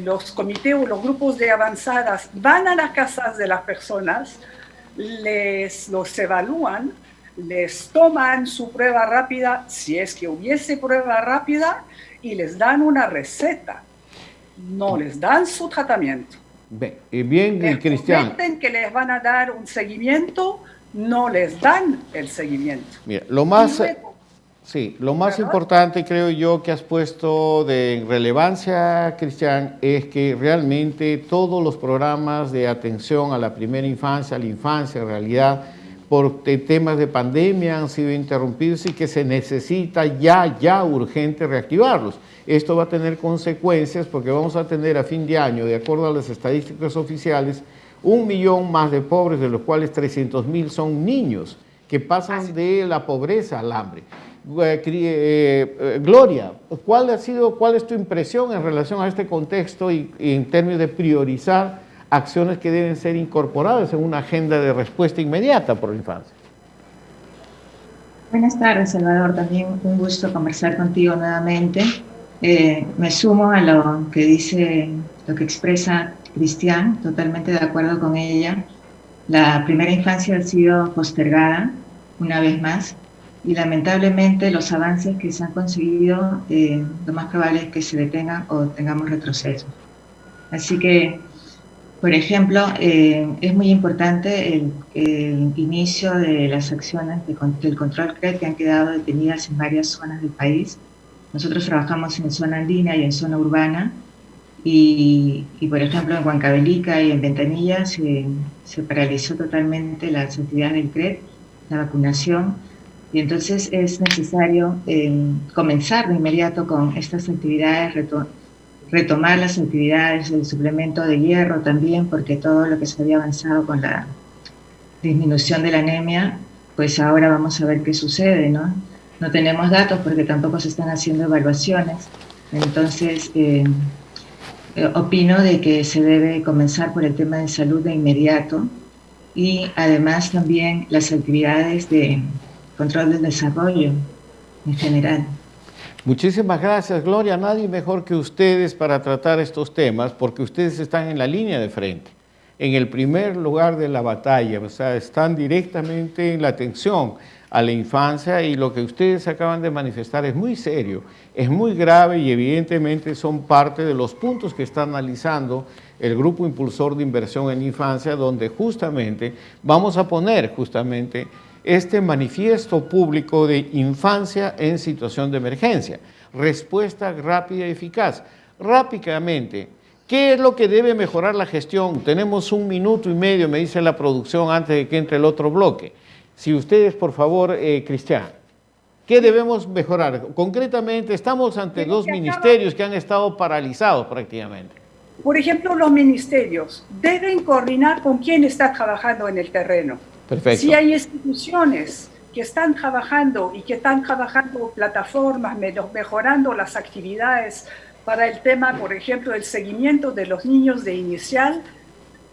Los comités o los grupos de avanzadas van a las casas de las personas, los evalúan, les toman su prueba rápida, si es que hubiese prueba rápida, y les dan una receta. No les dan su tratamiento. Bien, Cristian. Prometen que les van a dar un seguimiento, no les dan el seguimiento. Mira, lo más importante, creo yo, que has puesto de relevancia, Cristian, es que realmente todos los programas de atención a la primera infancia, a la infancia, en realidad, por temas de pandemia han sido interrumpidos y que se necesita ya urgente reactivarlos. Esto va a tener consecuencias porque vamos a tener a fin de año, de acuerdo a las estadísticas oficiales, 1 millón más de pobres, de los cuales 300.000 son niños que pasan de la pobreza al hambre. Gloria, ¿cuál es tu impresión en relación a este contexto y en términos de priorizar acciones que deben ser incorporadas en una agenda de respuesta inmediata por la infancia? Buenas tardes, Salvador. También un gusto conversar contigo nuevamente. Me sumo a lo que expresa Cristian, totalmente de acuerdo con ella. La primera infancia ha sido postergada una vez más, y lamentablemente los avances que se han conseguido, lo más probable es que se detengan o tengamos retrocesos. Así que, por ejemplo, es muy importante el inicio de las acciones del control CRED que han quedado detenidas en varias zonas del país. Nosotros trabajamos en zona andina y en zona urbana, y por ejemplo en Huancavelica y en Ventanilla se paralizó totalmente las actividades del CRED, la vacunación. Y entonces es necesario comenzar de inmediato con estas actividades, retomar las actividades del suplemento de hierro también, porque todo lo que se había avanzado con la disminución de la anemia, pues ahora vamos a ver qué sucede, ¿no? No tenemos datos porque tampoco se están haciendo evaluaciones. Entonces, opino de que se debe comenzar por el tema de salud de inmediato, y además también las actividades de control del desarrollo en general. Muchísimas gracias, Gloria. Nadie mejor que ustedes para tratar estos temas, porque ustedes están en la línea de frente, en el primer lugar de la batalla, o sea, están directamente en la atención a la infancia, y lo que ustedes acaban de manifestar es muy serio, es muy grave y evidentemente son parte de los puntos que está analizando el Grupo Impulsor de Inversión en Infancia, donde justamente vamos a poner justamente este manifiesto público de infancia en situación de emergencia. Respuesta rápida y eficaz. Rápidamente, ¿qué es lo que debe mejorar la gestión? Tenemos 1 minuto y medio, me dice la producción, antes de que entre el otro bloque. Si ustedes, por favor, Cristian, ¿qué debemos mejorar? Concretamente, estamos ante 2 ministerios que han estado paralizados prácticamente. Por ejemplo, los ministerios deben coordinar con quién está trabajando en el terreno. Perfecto. Si hay instituciones que están trabajando y que están trabajando plataformas, mejorando las actividades para el tema, por ejemplo, el seguimiento de los niños de inicial,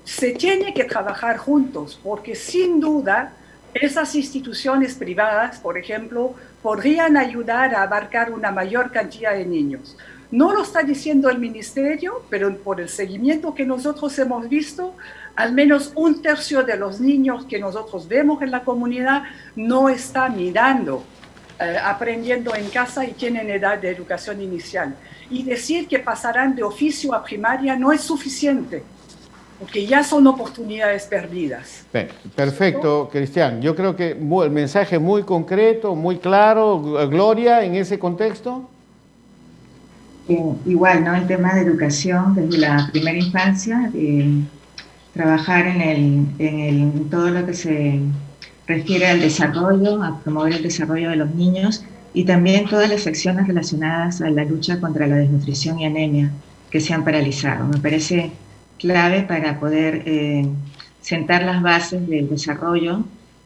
se tiene que trabajar juntos, porque sin duda esas instituciones privadas, por ejemplo, podrían ayudar a abarcar una mayor cantidad de niños. No lo está diciendo el ministerio, pero por el seguimiento que nosotros hemos visto, al menos 1/3 de los niños que nosotros vemos en la comunidad no está mirando, aprendiendo en casa y tienen edad de educación inicial. Y decir que pasarán de oficio a primaria no es suficiente, porque ya son oportunidades perdidas. Perfecto, Cristian. Yo creo que el mensaje muy concreto, muy claro. Gloria, en ese contexto. Igual, ¿no? El tema de educación desde la primera infancia, trabajar en todo lo que se refiere al desarrollo, a promover el desarrollo de los niños, y también todas las acciones relacionadas a la lucha contra la desnutrición y anemia que se han paralizado. Me parece clave para poder sentar las bases del desarrollo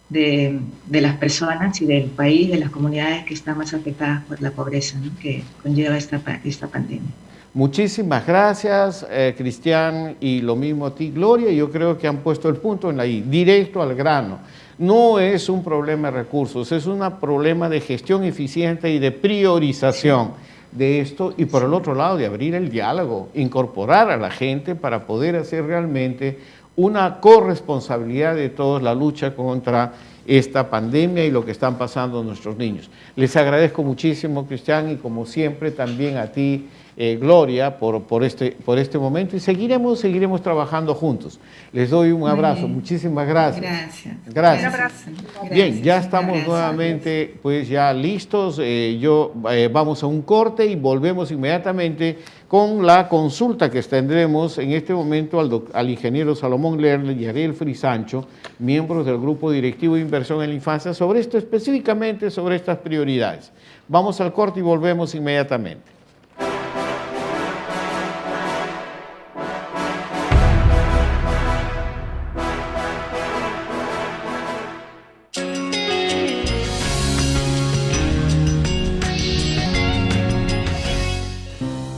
de las personas y del país, de las comunidades que están más afectadas por la pobreza, ¿no?, que conlleva esta pandemia. Muchísimas gracias, Cristian, y lo mismo a ti, Gloria. Yo creo que han puesto el punto en la I, directo al grano. No es un problema de recursos, es un problema de gestión eficiente y de priorización de esto, y por el otro lado de abrir el diálogo, incorporar a la gente para poder hacer realmente una corresponsabilidad de todos la lucha contra esta pandemia y lo que están pasando nuestros niños. Les agradezco muchísimo, Cristian, y como siempre también a ti, Gloria, por este momento, y seguiremos trabajando juntos. Les doy un abrazo. Muchísimas gracias. Gracias. Un abrazo. Bien, ya estamos nuevamente pues ya listos. Vamos a un corte y volvemos inmediatamente con la consulta que tendremos en este momento al ingeniero Salomón Lerner y Ariel Frisancho, miembros del Grupo Directivo de Inversión en la Infancia, sobre esto, específicamente sobre estas prioridades. Vamos al corte y volvemos inmediatamente.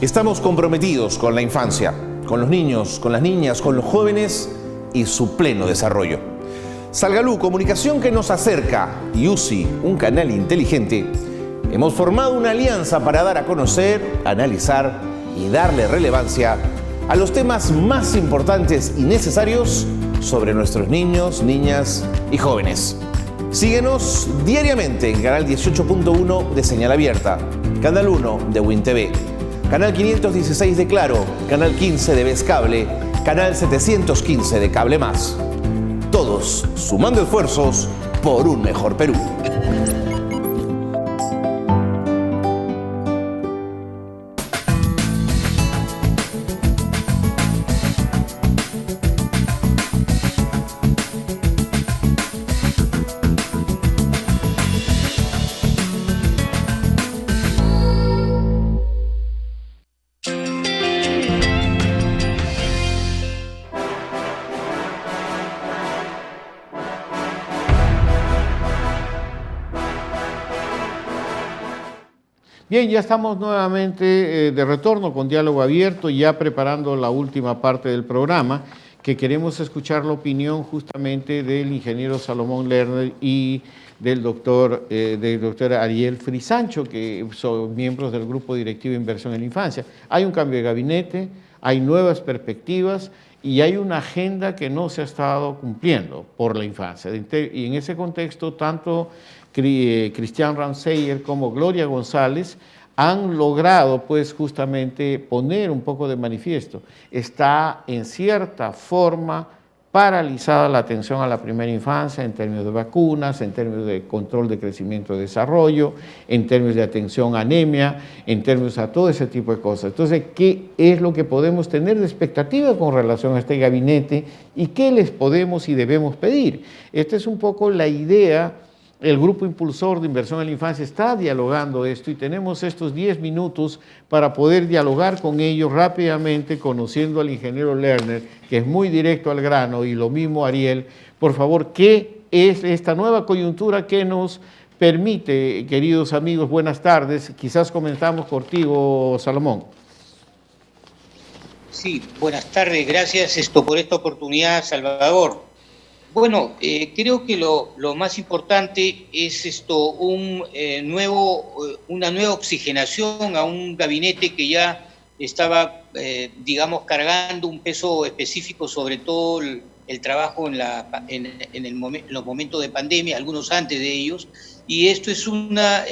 Estamos comprometidos con la infancia, con los niños, con las niñas, con los jóvenes y su pleno desarrollo. Salgalú, comunicación que nos acerca, y UCI, un canal inteligente, hemos formado una alianza para dar a conocer, analizar y darle relevancia a los temas más importantes y necesarios sobre nuestros niños, niñas y jóvenes. Síguenos diariamente en Canal 18.1 de Señal Abierta, Canal 1 de WinTV, Canal 516 de Claro, Canal 15 de Vez Cable, Canal 715 de Cable Más. Todos sumando esfuerzos por un mejor Perú. Bien, ya estamos nuevamente de retorno con Diálogo Abierto, ya preparando la última parte del programa, que queremos escuchar la opinión justamente del ingeniero Salomón Lerner y del doctor Ariel Frisancho, que son miembros del Grupo Directivo de Inversión en la Infancia. Hay un cambio de gabinete, hay nuevas perspectivas y hay una agenda que no se ha estado cumpliendo por la infancia. Y en ese contexto, tanto Cristian Ramseyer como Gloria González, han logrado pues justamente poner un poco de manifiesto. Está en cierta forma paralizada la atención a la primera infancia en términos de vacunas, en términos de control de crecimiento y desarrollo, en términos de atención a anemia, en términos a todo ese tipo de cosas. Entonces, ¿qué es lo que podemos tener de expectativa con relación a este gabinete y qué les podemos y debemos pedir? Esta es un poco la idea. El Grupo Impulsor de Inversión en la Infancia está dialogando esto y tenemos estos 10 minutos para poder dialogar con ellos rápidamente, conociendo al ingeniero Lerner, que es muy directo al grano, y lo mismo Ariel. Por favor, ¿qué es esta nueva coyuntura que nos permite, queridos amigos? Buenas tardes. Quizás comenzamos contigo, Salomón. Sí, buenas tardes. Gracias por esta oportunidad, Salvador. Bueno, creo que lo más importante es una nueva oxigenación a un gabinete que ya estaba, digamos, cargando un peso específico, sobre todo el trabajo en los momentos de pandemia, algunos antes de ellos, y esto es una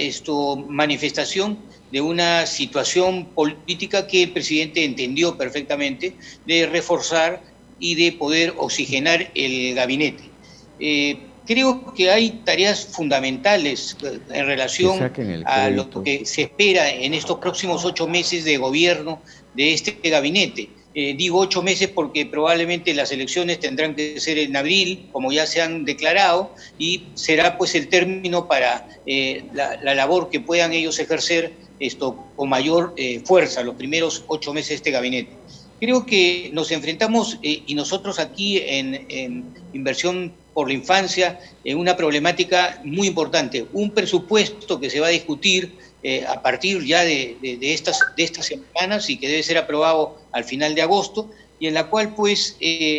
manifestación de una situación política que el presidente entendió perfectamente, de reforzar y de poder oxigenar el gabinete. Creo que hay tareas fundamentales en relación a lo que se espera en estos próximos 8 meses de gobierno de este gabinete. Digo 8 meses porque probablemente las elecciones tendrán que ser en abril, como ya se han declarado, y será pues el término para la labor que puedan ellos ejercer con mayor fuerza los primeros 8 meses de este gabinete. Creo que nos enfrentamos, y nosotros aquí en Inversión por la Infancia, en una problemática muy importante, un presupuesto que se va a discutir a partir ya de estas semanas y que debe ser aprobado al final de agosto, y en la cual pues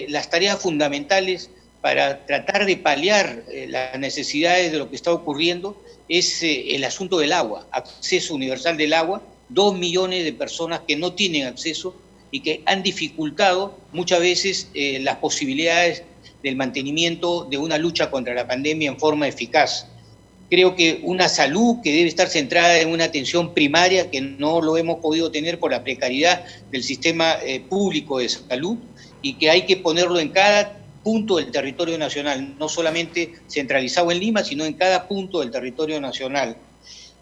las tareas fundamentales para tratar de paliar las necesidades de lo que está ocurriendo es el asunto del agua, acceso universal del agua, 2 millones de personas que no tienen acceso y que han dificultado muchas veces las posibilidades del mantenimiento de una lucha contra la pandemia en forma eficaz. Creo que una salud que debe estar centrada en una atención primaria, que no lo hemos podido tener por la precariedad del sistema público de salud, y que hay que ponerlo en cada punto del territorio nacional, no solamente centralizado en Lima, sino en cada punto del territorio nacional.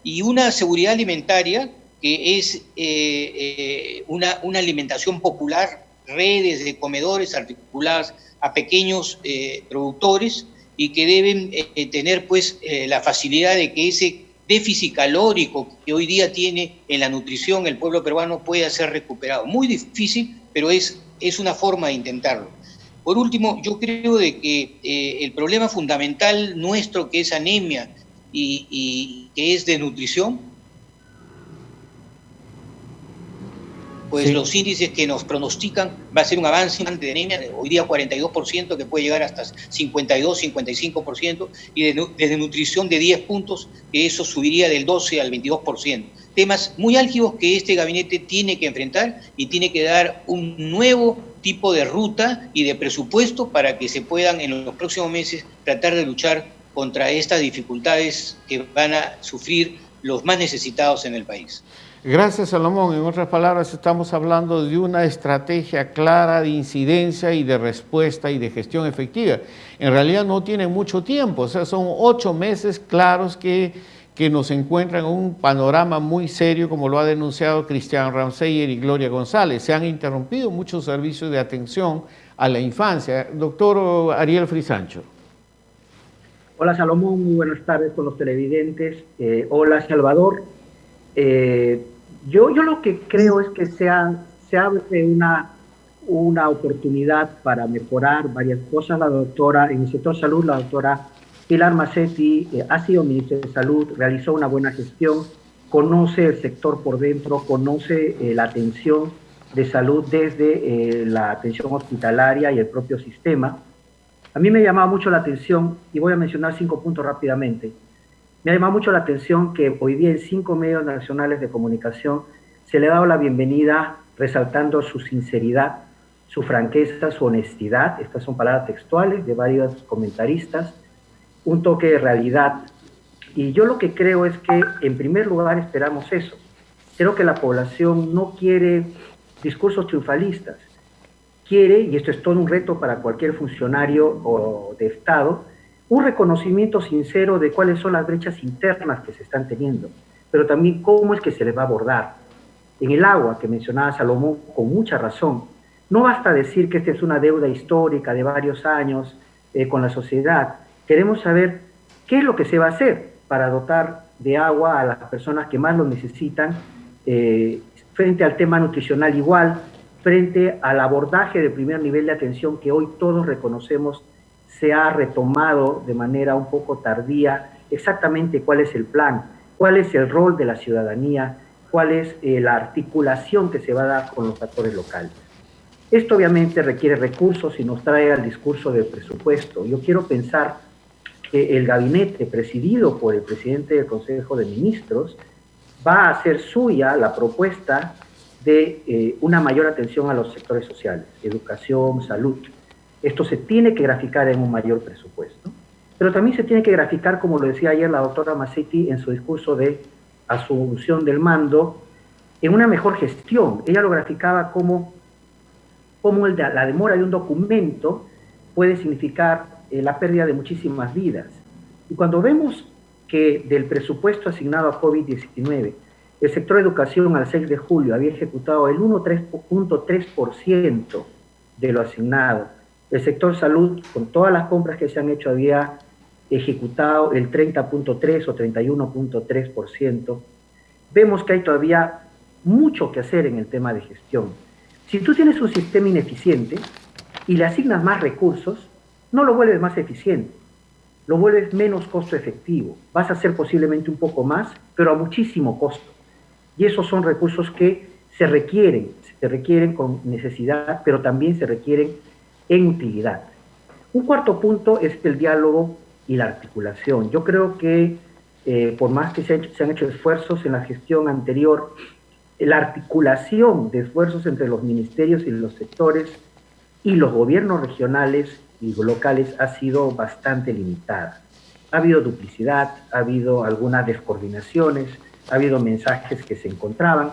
Y una seguridad alimentaria que es una alimentación popular, redes de comedores articuladas a pequeños productores, y que deben tener pues la facilidad de que ese déficit calórico que hoy día tiene en la nutrición el pueblo peruano pueda ser recuperado. Muy difícil, pero es una forma de intentarlo. Por último, yo creo de que el problema fundamental nuestro, que es anemia y que es de nutrición, pues sí, los índices que nos pronostican va a ser un avance de anemia, hoy día 42%, que puede llegar hasta 52, 55%, y desde nutrición de 10 puntos, que eso subiría del 12 al 22%. Temas muy álgidos que este gabinete tiene que enfrentar y tiene que dar un nuevo tipo de ruta y de presupuesto para que se puedan en los próximos meses tratar de luchar contra estas dificultades que van a sufrir los más necesitados en el país. Gracias, Salomón. En otras palabras, estamos hablando de una estrategia clara de incidencia y de respuesta y de gestión efectiva. En realidad no tiene mucho tiempo, o sea, son 8 meses claros que nos encuentran en un panorama muy serio, como lo ha denunciado Cristian Ramseyer y Gloria González. Se han interrumpido muchos servicios de atención a la infancia. Doctor Ariel Frisancho. Hola, Salomón, muy buenas tardes con los televidentes. Hola, Salvador. Yo lo que creo es que se abre una oportunidad para mejorar varias cosas. La doctora, en el sector salud, la doctora Pilar Macetti ha sido ministra de Salud, realizó una buena gestión, conoce el sector por dentro, conoce la atención de salud desde la atención hospitalaria y el propio sistema. A mí me llamaba mucho la atención, y voy a mencionar 5 puntos rápidamente. Me ha llamado mucho la atención que hoy día en 5 medios nacionales de comunicación se le ha dado la bienvenida resaltando su sinceridad, su franqueza, su honestidad. Estas son palabras textuales de varios comentaristas. Un toque de realidad Y yo lo que creo es que, en primer lugar, esperamos eso. Creo que la población no quiere discursos triunfalistas. Quiere, y esto es todo un reto para cualquier funcionario o de Estado, un reconocimiento sincero de cuáles son las brechas internas que se están teniendo, pero también cómo es que se les va a abordar. En el agua, que mencionaba Salomón con mucha razón, no basta decir que esta es una deuda histórica de varios años con la sociedad. Queremos saber qué es lo que se va a hacer para dotar de agua a las personas que más lo necesitan, frente al tema nutricional igual, frente al abordaje de primer nivel de atención que hoy todos reconocemos se ha retomado de manera un poco tardía, exactamente cuál es el plan, cuál es el rol de la ciudadanía, cuál es la articulación que se va a dar con los actores locales. Esto obviamente requiere recursos y nos trae al discurso del presupuesto. Yo quiero pensar que el gabinete presidido por el presidente del Consejo de Ministros va a hacer suya la propuesta de una mayor atención a los sectores sociales, educación, salud. Esto se tiene que graficar en un mayor presupuesto, pero también se tiene que graficar, como lo decía ayer la doctora Massetti en su discurso de asunción del mando, en una mejor gestión. Ella lo graficaba como la demora de un documento puede significar la pérdida de muchísimas vidas. Y cuando vemos que del presupuesto asignado a COVID-19, el sector de educación al 6 de julio había ejecutado el 1.3% de lo asignado, el sector salud, con todas las compras que se han hecho, había ejecutado el 30.3 o 31.3%, vemos que hay todavía mucho que hacer en el tema de gestión. Si tú tienes un sistema ineficiente y le asignas más recursos, no lo vuelves más eficiente, lo vuelves menos costo efectivo. Vas a hacer posiblemente un poco más, pero a muchísimo costo. Y esos son recursos que se requieren con necesidad, pero también se requieren en utilidad. Un cuarto punto es el diálogo y la articulación. Yo creo que por más que se han hecho esfuerzos en la gestión anterior, la articulación de esfuerzos entre los ministerios y los sectores y los gobiernos regionales y locales ha sido bastante limitada. Ha habido duplicidad, ha habido algunas descoordinaciones, ha habido mensajes que se encontraban.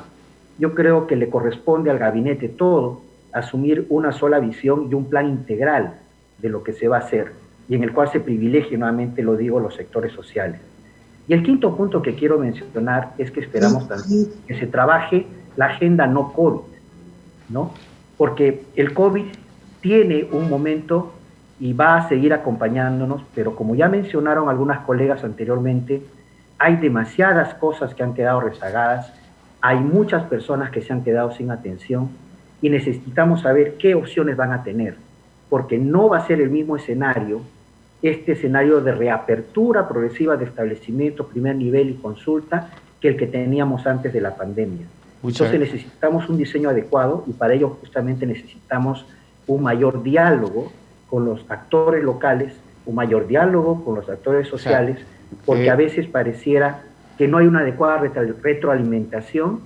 Yo creo que le corresponde al gabinete todo asumir una sola visión y un plan integral de lo que se va a hacer, y en el cual se privilegie, nuevamente lo digo, los sectores sociales. Y el quinto punto que quiero mencionar es que esperamos también que se trabaje la agenda no COVID, ¿no? Porque el COVID tiene un momento y va a seguir acompañándonos, pero como ya mencionaron algunas colegas anteriormente, hay demasiadas cosas que han quedado rezagadas, hay muchas personas que se han quedado sin atención y necesitamos saber qué opciones van a tener, porque no va a ser el mismo escenario, este escenario de reapertura progresiva de establecimientos, primer nivel y consulta, que el que teníamos antes de la pandemia. Entonces necesitamos un diseño adecuado y para ello justamente necesitamos un mayor diálogo con los actores locales, un mayor diálogo con los actores sociales, porque a veces pareciera que no hay una adecuada retroalimentación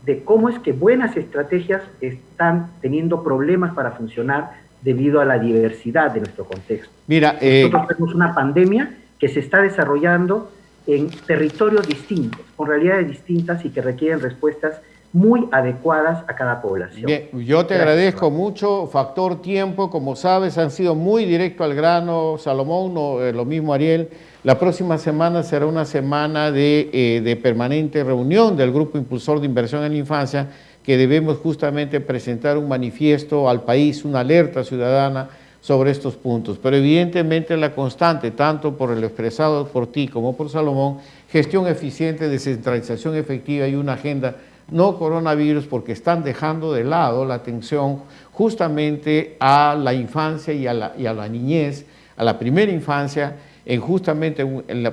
de cómo es que buenas estrategias están teniendo problemas para funcionar debido a la diversidad de nuestro contexto. Mira, nosotros tenemos una pandemia que se está desarrollando en territorios distintos, con realidades distintas y que requieren respuestas muy adecuadas a cada población. Bien, yo te agradezco mucho. Factor tiempo, como sabes, han sido muy directo al grano, Salomón, lo mismo Ariel. La próxima semana será una semana de permanente reunión del Grupo Impulsor de Inversión en la Infancia, que debemos justamente presentar un manifiesto al país, una alerta ciudadana sobre estos puntos. Pero evidentemente la constante, tanto por el expresado por ti como por Salomón, gestión eficiente, descentralización efectiva y una agenda no coronavirus, porque están dejando de lado la atención justamente a la infancia y a la niñez, a la primera infancia,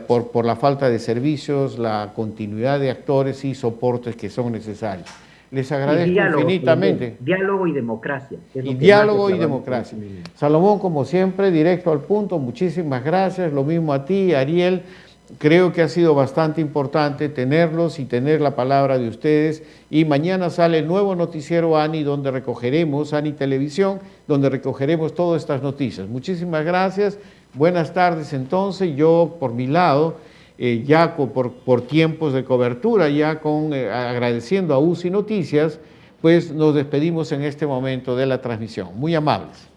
por la falta de servicios, la continuidad de actores y soportes que son necesarios. Les agradezco infinitamente. Diálogo y democracia. Diálogo y democracia. Salomón, como siempre, directo al punto, muchísimas gracias. Lo mismo a ti, Ariel. Creo que ha sido bastante importante tenerlos y tener la palabra de ustedes. Y mañana sale el nuevo noticiero ANI, donde recogeremos, ANI Televisión, donde recogeremos todas estas noticias. Muchísimas gracias. Buenas tardes entonces. Yo, por mi lado, ya por tiempos de cobertura, ya agradeciendo a UCI Noticias, pues nos despedimos en este momento de la transmisión. Muy amables.